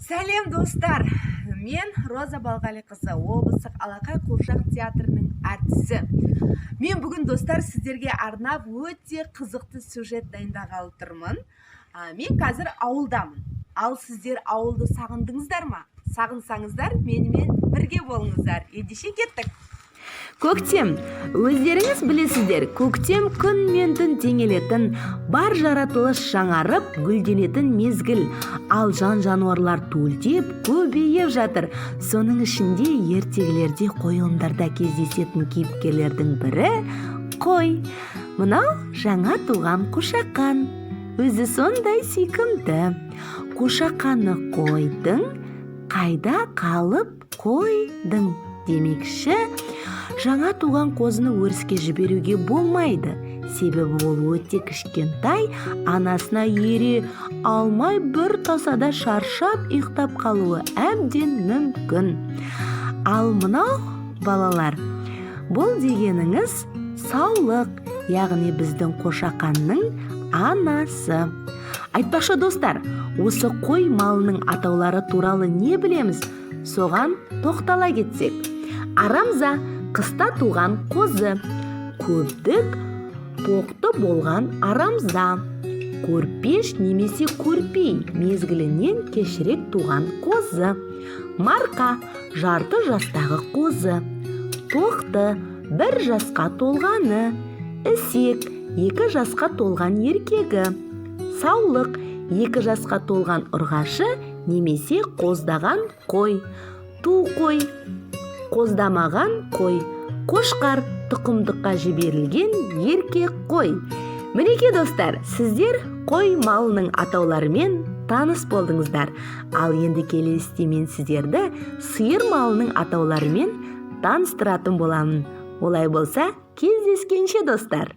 Сәлем достар, мен Роза Балғалиқызы, облыстық Алақай қуыршақ театрының әртісі. Мен бүгін достар сіздерге арнап өте қызықты сюжет дайындағалы тұрмын. Мен қазір ауылдамын. Ал сіздер ауылды сағындыңыздар ма? Сағынсаңыздар, менімен бірге болыңыздар. Ендеше кеттік. Көктем, өздеріңіз білесіздер, көктем күн мен түн теңелетін, бар жаратылыс жаңарып, гүлденетін мезгіл. Ал жан-жануарлар төлдеп, көбейіп жатыр. Соның ішінде ертегілерде, қойылымдарда кездесетін кейіпкерлердің бірі қой. Мынау жаңа туған қошақан. Өзі сондай сүйкімді. Қошақаны қойдың, қайда қалып қойдың демекші, жаңа туған қозыны өріске жіберуге болмайды. Себебі ол өте кішкентай, анасына ере алмай бір тасада шаршап ұйықтап қалуы әбден мүмкін. Ал мынау балалар, бұл дегеніңіз саулық, яғни біздің қошақанның анасы. Айтпақшы достар, осы қой малының атаулары туралы не білеміз? Соған тоқтала кетсек. Арамза, қыста туған қозы. Көбдік, тоқты болған арамза. Көрпеш немесе көрпей, мезгілінен кешірек туған қозы. Марқа, жарты жастағы қозы. Тоқты, 1 жасқа толғаны. Ісек, 2 жасқа толған еркегі. Саулық, 2 жасқа толған ұрғашы немесе қоздаған қой. Ту қой, қоздамаған қой. Қошқар, тұқымдыққа жіберілген еркек қой. Мінеке достар, сіздер қой малының атауларымен таныс болдыңыздар. Ал енді келесіде мен сіздерді сиыр малының атауларымен таныстыратын боламын. Олай болса, кездескенше достар.